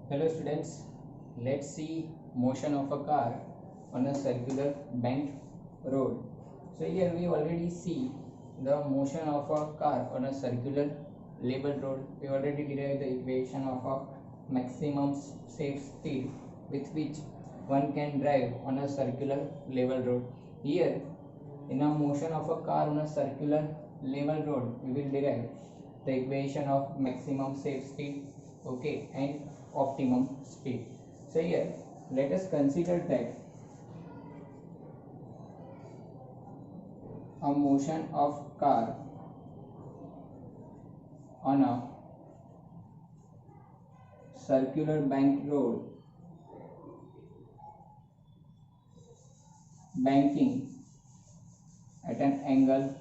Hello students, let's see motion of a car on a circular bent road. So here we already see the motion of a car on a circular level road. We already derived the equation of a maximum safe speed with which one can drive on a circular level road. Here in a motion of a car on a circular level road, we will derive the equation of maximum safe speed, okay, and optimum speed. So here let us consider that a motion of car on a circular bank road, banking at an angle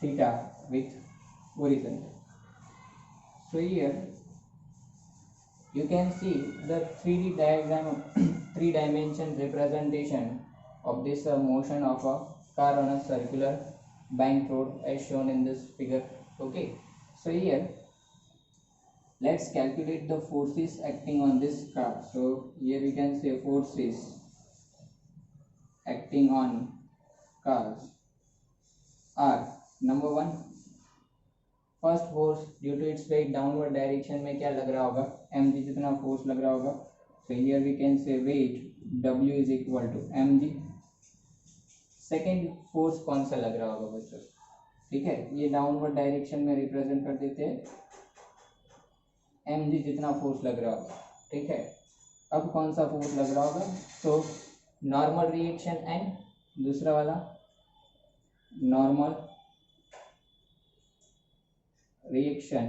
theta with horizon. So here you can see the 3D diagram, 3-dimension representation of this motion of a car on a circular bank road as shown in this figure. Okay, so here let's calculate the forces acting on this car. So here we can say forces acting on cars are, number one, first force due to its weight downward direction में क्या लग रहा होगा, mg जितना force लग रहा होगा. So here we can say weight w is equal to mg. Second force कौन सा लग रहा होगा बच्चों, ठीक है, ये डाउनवर्ड डायरेक्शन में रिप्रेजेंट कर देते हैं, mg जितना फोर्स लग रहा होगा, ठीक है. अब कौन सा फोर्स लग रहा होगा, तो नॉर्मल रिएक्शन एंड दूसरा वाला नॉर्मल रिएक्शन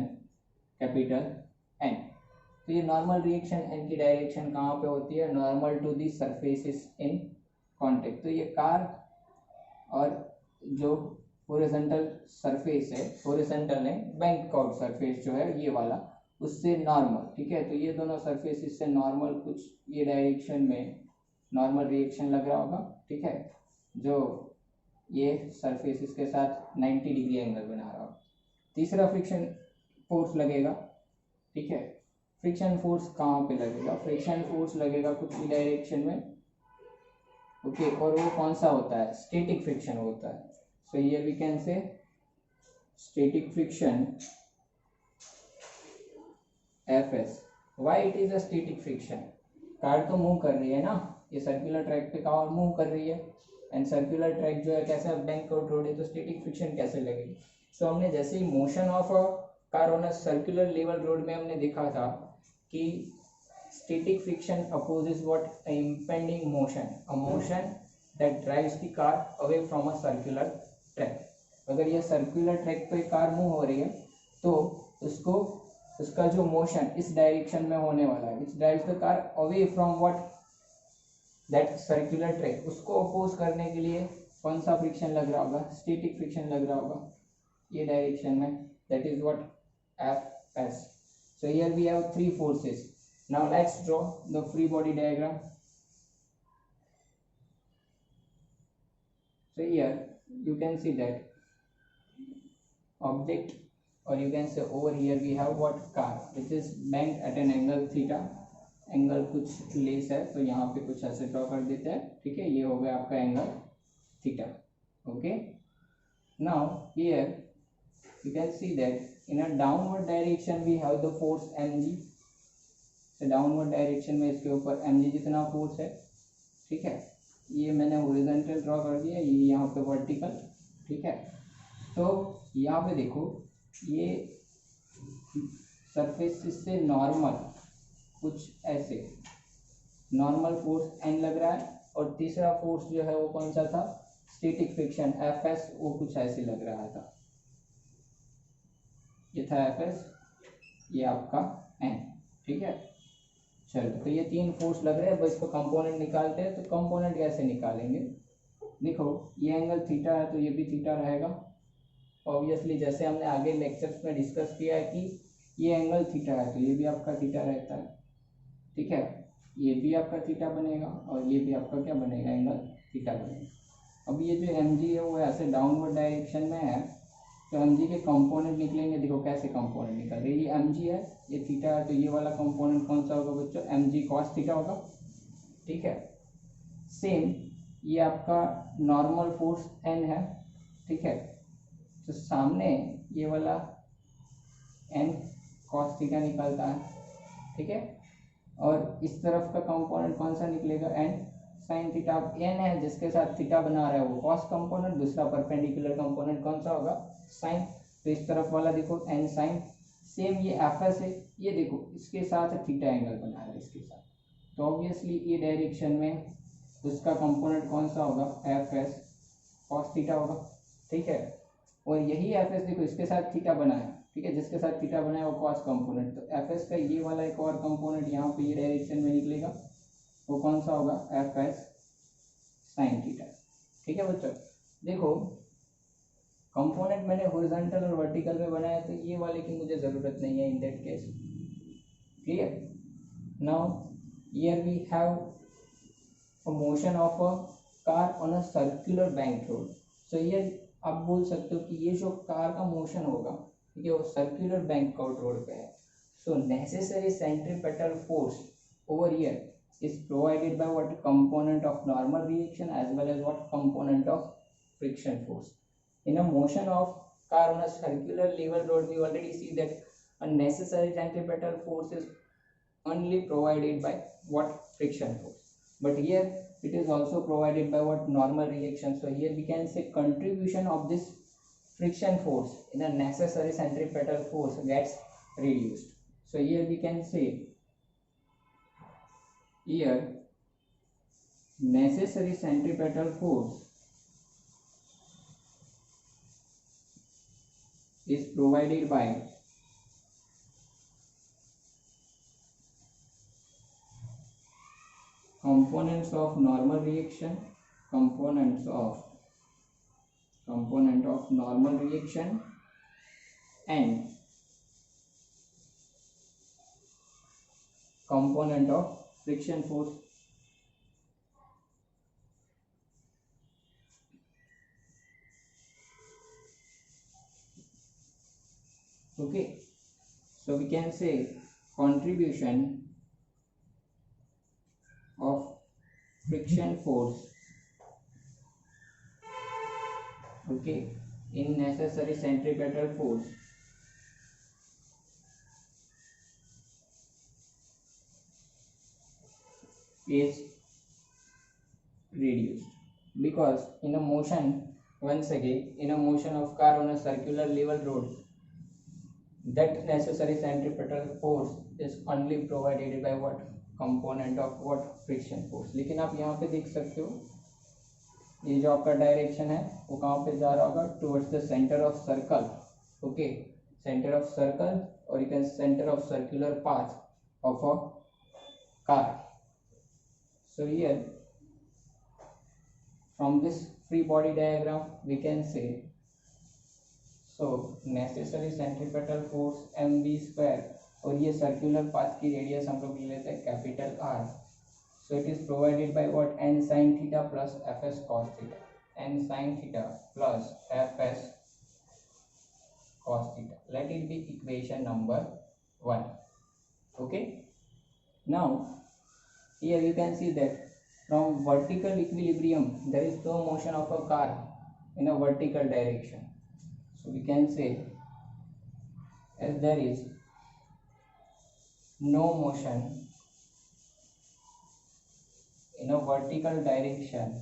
कैपिटल एन. तो ये नॉर्मल रिएक्शन एन की डायरेक्शन कहाँ पे होती है, normal to the surfaces in contact. तो ये कार और जो हॉरिजॉन्टल सरफेस है, हॉरिजॉन्टल ने बैंक आउट सरफेस जो है ये वाला, उससे नॉर्मल, ठीक है. तो ये दोनों सरफेसेस से नॉर्मल कुछ ये डायरेक्शन में नॉर्मल रिएक्शन लग रहा होगा, ठीक है, जो ये सरफेसेस के साथ 90 डिग्री एंगल बना रहा होगा. तीसरा फ्रिक्शन फोर्स लगेगा, ठीक है. फ्रिक्शन फोर्स कहाँ पे लगेगा, फ्रिक्शन फोर्स लगेगा कुछ भी डायरेक्शन में, ओके, और वो कौन सा होता है, स्टैटिक फ्रिक्शन होता है. So here we can say static friction Fs. Why it is a static friction, car तो मूव कर रही है ना, ये सर्कुलर ट्रैक पे कार मूव कर रही है, एंड सर्कुलर ट्रैक जो है कैसा बैंक आउट रोड है, तो स्टैटिक फ्रिक्शन कैसे लगेगी. सो हमने जैसे ही motion of a car on a circular level road में हमने देखा था कि static friction opposes what, impending motion, a motion that drives the car away from a circular track. अगर ये सर्कुलर ट्रैक पे कार मूव हो रही है तो उसको, उसका जो मोशन इस डायरेक्शन में होने वाला है, which drives the car away from what, that circular track, उसको अपोज करने के लिए कौन सा फ्रिक्शन लग रहा होगा, स्टैटिक फ्रिक्शन लग रहा होगा ये डायरेक्शन में, that is what Fs. So here we have three forces. Now let's draw the free body diagram. So here you can see that object, or you can say over here we have what, car which is bent at an angle theta. Angle कुछ less है तो यहाँ पे कुछ ऐसे draw कर देते हैं, ठीक है, ये हो गया आपका angle theta. Okay, now here you can see that in a downward direction we have the force mg. so downward direction में इसके ऊपर mg जितना फोर्स है, ठीक है, ये मैंने हॉरिजॉन्टल ड्रॉ कर दिया, ये यहाँ पे वर्टिकल, ठीक है. तो यहाँ पे देखो ये सरफेस से नॉर्मल कुछ ऐसे नॉर्मल फोर्स n लग रहा है, और तीसरा फोर्स जो है वो कौन सा था, स्टैटिक फ्रिक्शन Fs, वो कुछ ऐसे लग रहा था, ये था Fs, ये आपका n, ठीक है. चलो, तो ये तीन फोर्स लग रहे हैं, बस इसको कंपोनेंट निकालते हैं. तो कंपोनेंट कैसे निकालेंगे, देखो ये एंगल थीटा है तो ये भी थीटा रहेगा ऑब्वियसली, जैसे हमने आगे लेक्चर्स में डिस्कस किया है कि ये एंगल थीटा है तो ये भी आपका थीटा रहता है, ठीक है, ये भी आपका थीटा बनेगा और ये भी आपका क्या बनेगा, एंगल थीटा बनेगा. अब ये जो mg है वो ऐसे डाउनवर्ड डायरेक्शन में है, तो एम जी के कंपोनेंट निकलेंगे, देखो कैसे कंपोनेंट निकल रहे, ये एम जी है, ये थीटा है, तो ये वाला कंपोनेंट कौन सा होगा बच्चों, एम जी कॉस थीटा होगा। ठीक है, सेम ये आपका नॉर्मल फोर्स एन है। ठीक है, तो सामने ये वाला एन कॉस थीटा निकलता है। ठीक है, और इस तरफ का कंपोनेंट कौन सा निकलेगा, एन साइन थीटा। एन है जिसके साथ थीटा बना रहा है वो कॉस कंपोनेंट, दूसरा परपेंडिकुलर कंपोनेंट कौन सा होगा, साइन। तो इस तरफ वाला देखो एन साइन, सेम ये एफ एस है, ये देखो इसके साथ थीटा एंगल बना रहा है इसके साथ, तो ऑब्वियसली ये डायरेक्शन में उसका कंपोनेंट कौन सा होगा, एफ एस कॉस थीटा होगा। ठीक है, और यही एफ एस देखो इसके साथ थीटा बना है। ठीक है, जिसके साथ थीटा बना है वो कॉस कंपोनेंट, तो एफ एस का ये वाला एक और कंपोनेंट यहाँ पे ये डायरेक्शन में निकलेगा, वो कौन सा होगा, एफ एस साइन थीटा। ठीक है बच्चों, देखो कंपोनेंट मैंने हॉरिजॉन्टल और वर्टिकल में बनाया, तो ये वाले की मुझे ज़रूरत नहीं है in that case. Clear, now here we have a motion of a car on a circular bank road. So ये आप बोल सकते हो कि ये जो कार का मोशन होगा, ठीक है, वो सर्कुलर बैंक रोड पे है। सो necessary centripetal force over here is provided by what component of normal reaction as well as what component of friction force. In a motion of car on a circular level road, we already see that a necessary centripetal force is only provided by what, friction force, but here it is also provided by what, normal reaction. So here we can say contribution of this friction force in a necessary centripetal force gets reduced. So here we can say, here necessary centripetal force is provided by components of normal reaction, component of normal reaction and component of friction force. Okay, so we can say contribution of friction force, okay, in necessary centripetal force is reduced, because in a motion, once again, in a motion of car on a circular level road, that necessary centripetal force is only provided by what, component of what, friction force. लेकिन आप यहाँ पे देख सकते हो ये जो आपका डायरेक्शन है वो कहाँ पे जा रहा होगा, towards the centre of circle. Okay, centre of circle, और you can centre of circular path of a car. So here from this free body diagram we can say, so necessary centripetal force mv square, और ये circular path की radius हम लोग ले लेते हैं capital R. So it is provided by what, n sin theta plus fs cos theta, n sin theta plus fs cos theta. Let it be equation number 1. Okay, now here you can see that from vertical equilibrium there is no motion of a car in a vertical direction. So we can say, as there is no motion in a vertical direction,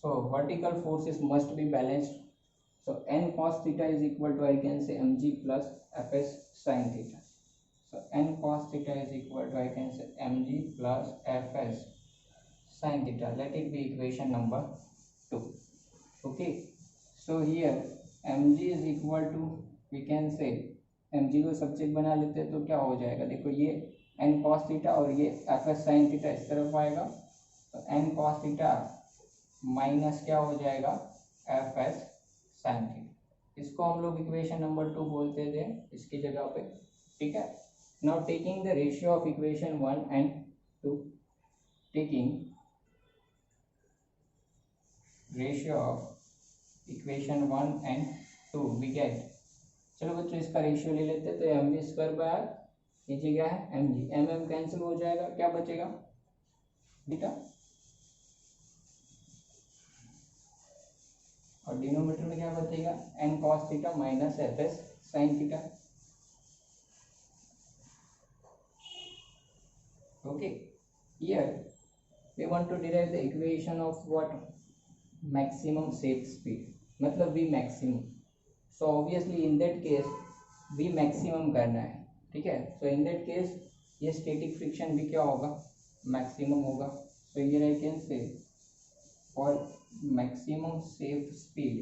so vertical forces must be balanced. So n cos theta is equal to, I can say, mg plus fs sin theta. So n cos theta is equal to, I can say, mg plus fs sin theta. Let it be equation number 2. Okay, so here mg is equal to, we can say, mg को subject बना लेते हैं तो क्या हो जाएगा, देखो ये n cos थीटा और ये fs sin थीटा इस तरफ आएगा, तो n cos थीटा माइनस क्या हो जाएगा, fs sin थीटा. इसको हम लोग इक्वेशन नंबर 2 बोलते थे इसकी जगह पे. ठीक है, now taking the ratio of equation 1 and 2, taking ratio of equation 1 and 2 we get. चलो बच्चों इसका रेशियो ले लेते हैं, तो m v square by r, नीचे क्या है m g, m m cancel हो जाएगा, क्या बचेगा बीटा, और डिनोमिनेटर में क्या बचेगा N cos theta minus F S sine theta. Okay, here we want to derive the equation of what, maximum safe speed, मतलब we maximum. So obviously in that case we maximum करना है, ठीक है। So in that case ये static friction भी क्या होगा, maximum होगा। So here I can say for maximum safe speed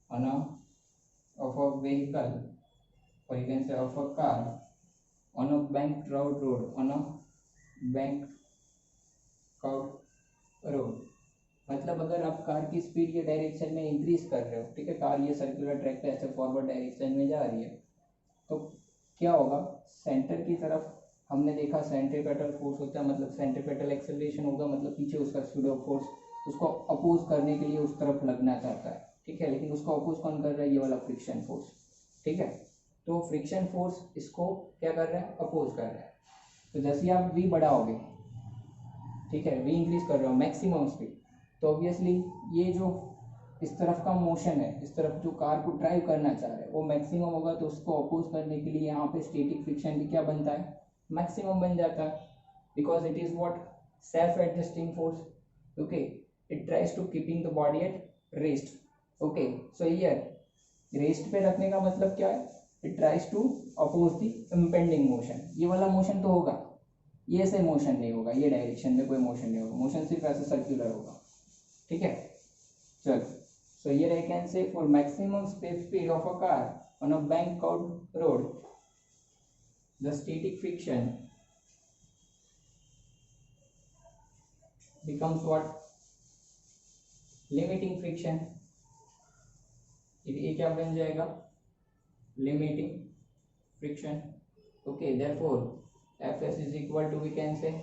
on of a vehicle, or you can say of a car on a banked road, on a banked road, मतलब अगर आप car की speed के direction में increase कर रहे हो, ठीक है, कार ये सर्कुलर ट्रैक पे ऐसे फॉरवर्ड डायरेक्शन में जा रही है, तो क्या होगा, सेंटर की तरफ हमने देखा सेंट्रीपेटल फोर्स होता है, मतलब सेंट्रीपेटल एक्सेलरेशन होगा, मतलब पीछे उसका स्यूडो फोर्स उसको अपोज करने के लिए उस तरफ लगना चाहता है, ठीक है, लेकिन उसको अपोज कौन कर रहा है, ये वाला फ्रिक्शन फोर्स, ठीक है। तो फ्रिक्शन फोर्स इसको क्या कर रहा है, अपोज कर रहा है। तो जैसे आप वी बढ़ाओगे, ठीक है, वी इंक्रीज कर रहे हो मैक्सिमम स्पीड, तो ऑब्वियसली ये जो इस तरफ का मोशन है, इस तरफ जो कार को ड्राइव करना चाह रहा है वो मैक्सिमम होगा, तो उसको अपोज करने के लिए यहाँ पे स्टैटिक फ्रिक्शन भी क्या बनता है, मैक्सिमम बन जाता है, because it is what, self adjusting force, okay, it tries to keeping the body at rest, okay. So here rest पे रखने का मतलब क्या है, it tries to oppose the impending motion, ये वाला मोशन तो होगा, ये ऐसे मोशन नहीं होगा, ये डायरेक्शन में कोई मोशन नहीं होगा, मोशन सिर्फ ऐसे सर्कुलर होगा, ठीक है। चलो, सो here I can say for maximum speed of a car on a banked road, the static friction becomes what, limiting friction, ये क्या बन जाएगा, limiting friction, okay, therefore fs is equal to, we can say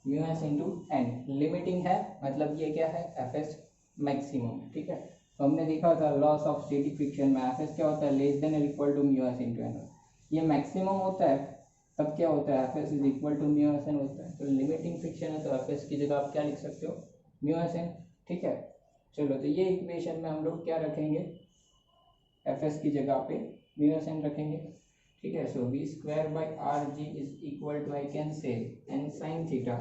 mu s into n, limiting है मतलब ये क्या है, fs maximum, ठीक है। तो हमने देखा था लॉस ऑफ स्टैटिक फ्रिक्शन में fs क्या होता है, लेस देन और equal to mu s into n, ये मैक्सिमम होता है तब क्या होता है, F S is equal to mu S N होता है। तो लिमिटिंग फ्रिक्शन है तो एफ एस की जगह आप क्या लिख सकते हो, म्यू एस एन, ठीक है। चलो, तो ये इक्वेशन में हम लोग क्या रखेंगे, एफ एस की जगह पे म्यू एस एन रखेंगे, ठीक है। So v square by R g is equal to, I can say N sine theta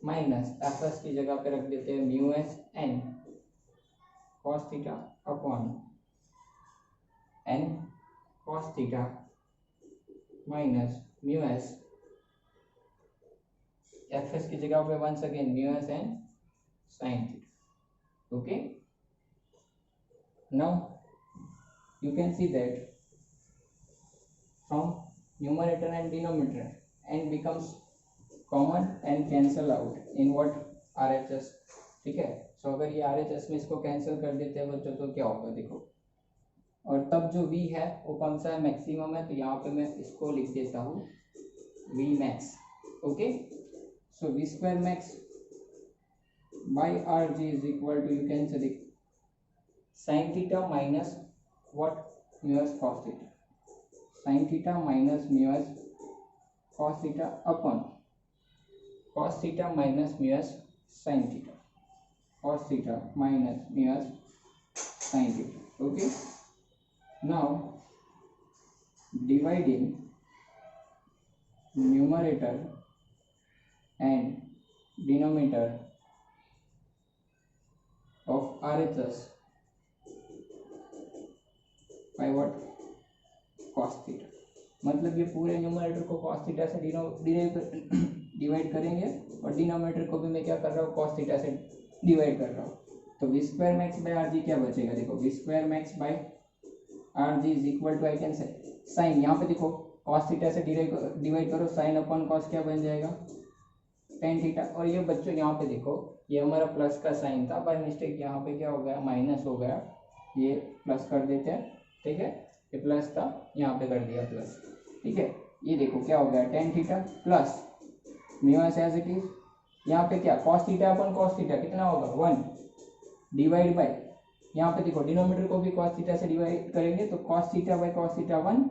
minus F S की जगह पे रख देते हैं mu S N cos theta upon N cos theta minus mu S, F S की जगह पे once again mu S N sine theta, okay. Now you can see that from numerator and denominator and becomes common and cancel out in what, R H S, ठीक है। सो अगर ये R H S में इसको cancel कर देते हैं बच्चों, तो क्या होगा देखो, और तब जो v है वो कौन सा है, मैक्सिमम है, तो यहाँ पे मैं इसको लिख देता हूँ v max, okay. So v square max by R g is equal to, you can say sine theta minus what, mu S cos theta, sine theta minus mu S cos theta upon cos theta minus mu S sine theta, cos theta minus mu S sine theta, okay. Now dividing numerator and denominator of RHS by what, cos theta, मतलब ये पूरे numerator को cos theta से divide करेंगे और denominator को भी मैं क्या कर रहा हूँ, cos थीटा से डिवाइड कर रहा हूँ। तो v square max by R g क्या बचेगा, देखो v square max by R g is equal to, I can say sine, यहाँ पे देखो कॉस थीटा से डिवाइड करो, साइन अपॉन कॉस क्या बन जाएगा, टेन थीटा। और ये बच्चों यहाँ पे देखो, ये हमारा प्लस का साइन था, बाय मिस्टेक यहाँ पे क्या हो गया, माइनस हो गया, ये प्लस कर देते हैं, ठीक है, ये प्लस था यहाँ पे कर दिया प्लस, ठीक है। ये देखो क्या हो गया, tan theta plus mu S as it is यहाँ पे क्या cos theta upon cos theta कितना होगा 1 डिवाइड बाय, यहाँ पे देखो डिनोमिनेटर को भी cos थीटा से डिवाइड करेंगे तो cos theta by cos theta 1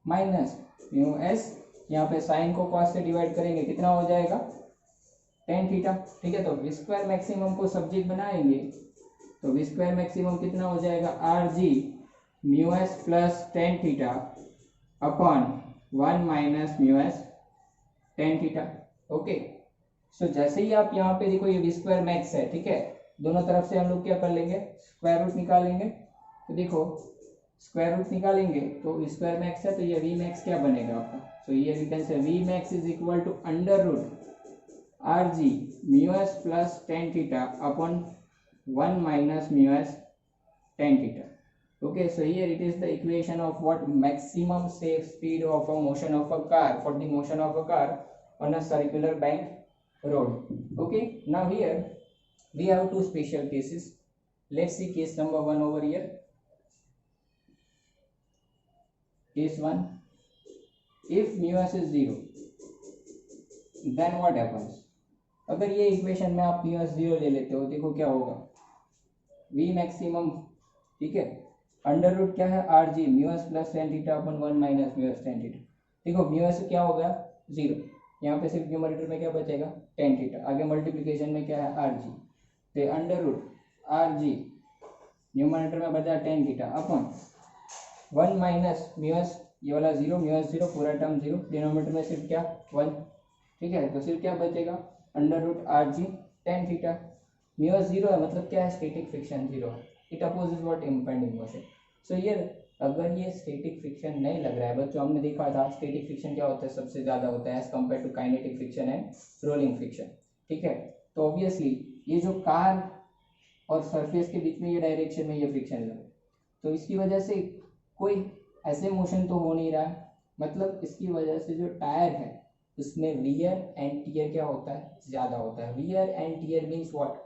minus mu S, यहाँ पे साइन को cos से डिवाइड करेंगे कितना हो जाएगा tan थीटा। ठीक है, तो वी स्क्वायर मैक्सिमम को सब्जेक्ट बनाएंगे तो वी स्क्वायर मैक्सिमम कितना हो जाएगा आर जी mu S plus tan theta upon 1 minus mu S tan theta. Okay, so जैसे ही आप यहाँ पे देखो ये वी स्क्वायर मैक्स है, ठीक है, दोनों तरफ से हम लोग क्या कर लेंगे स्क्वायर रूट निकालेंगे। तो देखो स्क्वायर रूट निकालेंगे तो वी स्क्वायर मैक्स है तो ये वी मैक्स क्या बनेगा आपका, सो ये we can say v max is equal to under root R ji mu S plus tan theta upon 1 minus mu s tan theta. Okay, so here it is the equation of what maximum safe speed of a motion of a car for the motion of a car on a circular bank road. Okay, now here we have two special cases. Let's see case number 1 over here. Case 1, if mu s is 0 then what happens? अगर ये equation में आप mu s 0 ले लेते हो देखो क्या होगा v मैक्सिमम, ठीक है, अंडर रूट क्या है आर जी mu S plus tan theta upon 1 minus mu S tan theta. देखो म्यू एस क्या हो गया 0, यहाँ पे सिर्फ न्यूमरेटर में क्या बचेगा tan थीटा, आगे मल्टीप्लिकेशन में क्या है आर जी, तो under root R g numerator में बचा tan theta upon 1 minus mu S, ये वाला 0 म्यू एस 0 पूरा टर्म 0, डिनोमिनेटर में सिर्फ क्या 1, ठीक है, तो सिर्फ क्या बचेगा अंडर रूट आर जी tan थीटा। म्यू एस 0 है मतलब क्या है स्टैटिक फ्रिक्शन 0 है, it opposes what impending motion. So ये अगर ये स्टैटिक फ्रिक्शन नहीं लग रहा है बच्चों, हमने देखा था स्टैटिक फ्रिक्शन क्या होता है सबसे ज़्यादा होता है as compare to kinetic friction and rolling friction. ठीक है, तो ऑब्वियसली ये जो कार और सरफेस के बीच में ये डायरेक्शन में ये फ्रिक्शन लग रहा है, तो इसकी वजह से कोई ऐसे मोशन तो हो नहीं रहा है, मतलब इसकी वजह से जो टायर है उसमें वियर एंड टियर क्या होता है ज़्यादा होता है। Wear and tear means what,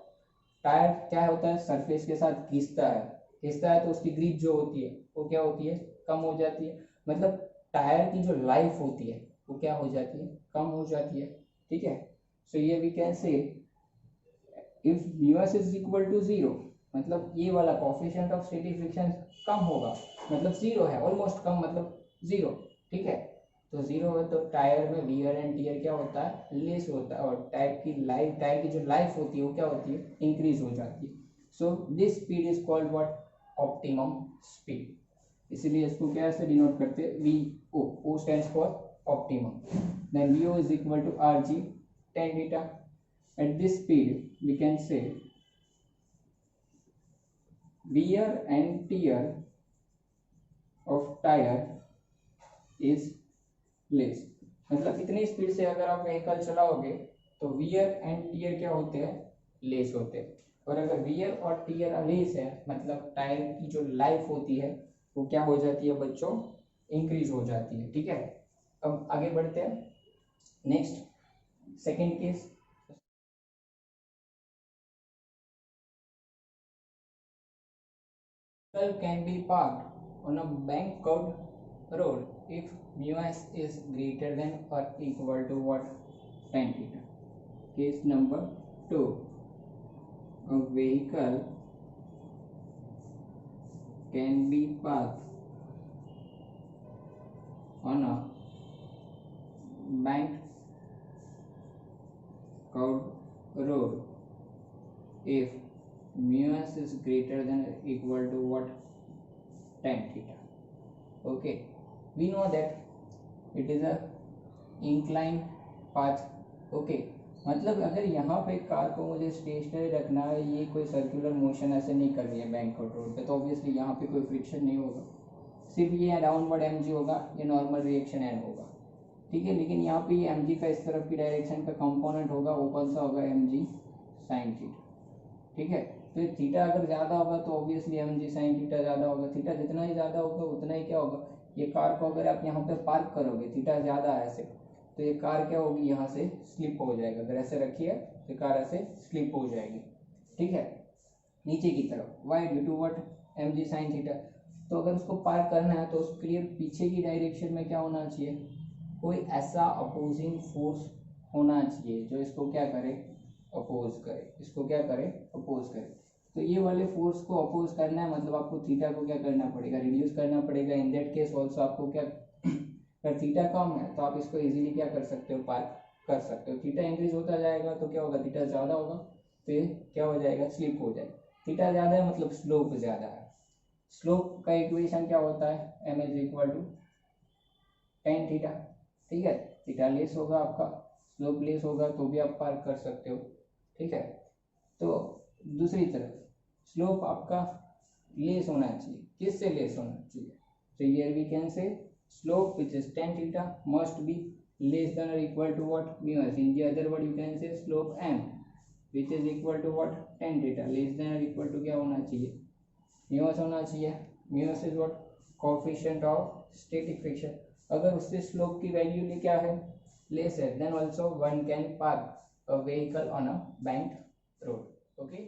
tyre क्या होता है सरफेस के साथ घिसता है तो उसकी ग्रिप जो होती है वो क्या होती है कम हो जाती है, मतलब टायर की जो लाइफ होती है वो क्या हो जाती है कम हो जाती है। ठीक है, सो ये we can say if mu S is equal to 0 मतलब ये वाला कोएफिशिएंट ऑफ स्टैटिक फ्रिक्शन कम होगा, मतलब 0 है ऑलमोस्ट कम मतलब 0। ठीक है, तो 0 है तो टायर में वियर एंड टियर क्या होता है लेस होता है, और टायर की जो लाइफ होती है वो क्या होती है इंक्रीज हो जाती है। So this speed is called what optimum speed, इसीलिए इसको क्या से डिनोट करते हैं v o stands for optimum. Then v o is equal to R ji tan theta। At this speed we can say wear and tear of tire is less, मतलब इतनी speed से अगर आप व्हीकल चलाओगे तो wear and tear क्या होते हैं लेस होते हैं, और अगर वियर और टीयर लेस है मतलब टायर की जो लाइफ होती है वो क्या हो जाती है बच्चों इंक्रीज हो जाती है। ठीक है, अब आगे बढ़ते हैं next second case. Can be parked on a bank curved road if mu s is greater than or equal to what tan theta. Case number 2, a vehicle can be parked on a bank curved road if mu s is greater than or equal to what tan theta. Okay, we know that it is a inclined path. Okay, मतलब अगर यहाँ पे car को मुझे stationery रखना है, ये कोई सर्कुलर मोशन ऐसे नहीं कर रही है बैंक रोड पे, तो ऑब्वियसली यहाँ पे कोई फ्रिक्शन नहीं होगा, सिर्फ ये डाउनवर्ड एम जी होगा, ये नॉर्मल रिएक्शन एन होगा। ठीक है, लेकिन यहाँ पे ये एम जी का इस तरफ की डायरेक्शन का कंपोनेंट होगा, वो कौन सा होगा एम जी साइन थीटा। ठीक है, तो थीटा अगर ज़्यादा होगा तो obviously M g sine theta ज़्यादा होगा, थीटा जितना ही ज़्यादा होगा उतना ही क्या होगा, ये कार को अगर आप यहाँ पे पार्क करोगे थीटा ज़्यादा है ऐसे, तो ये कार क्या होगी यहाँ से स्लिप हो जाएगा, अगर ऐसे रखिए तो कार ऐसे स्लिप हो जाएगी। ठीक है, नीचे की तरफ why due to what M g sine theta. तो अगर उसको पार्क करना है तो उसके लिए पीछे की डायरेक्शन में क्या होना चाहिए, कोई ऐसा अपोजिंग फोर्स होना चाहिए जो इसको क्या करे अपोज करे, इसको क्या करे, अपोज करे। तो ये वाले फोर्स को अपोज करना है, मतलब आपको थीटा को क्या करना पड़ेगा, रिड्यूस करना पड़ेगा। इन दैट केस ऑल्सो आपको क्या, अगर थीटा कम है तो आप इसको इजीली क्या कर सकते हो, पार कर सकते हो। थीटा इंक्रीज होता जाएगा तो क्या होगा, थीटा ज़्यादा होगा तो ये क्या हो जाएगा, स्लिप हो जाएगा। थीटा ज़्यादा है मतलब स्लोप ज़्यादा है। स्लोप का इक्वेशन क्या होता है, M is equal to tan theta, ठीक है। थीटा लेस होगा आपका, स्लोप लेस होगा तो भी आप पार कर सकते हो, ठीक है। तो दूसरी तरफ स्लोप आपका लेस होना चाहिए, किससे लेस होना चाहिए, तो here we can say slope which is tan theta must be less than or equal to what, mu s. In the other word you can say slope m which is equal to what, tan theta less than or equal to क्या होना चाहिए, mu s होना चाहिए। mu s is what, coefficient of static friction। अगर उससे slope की value क्या है, लेस है, then also one can park a vehicle on a bank road, okay.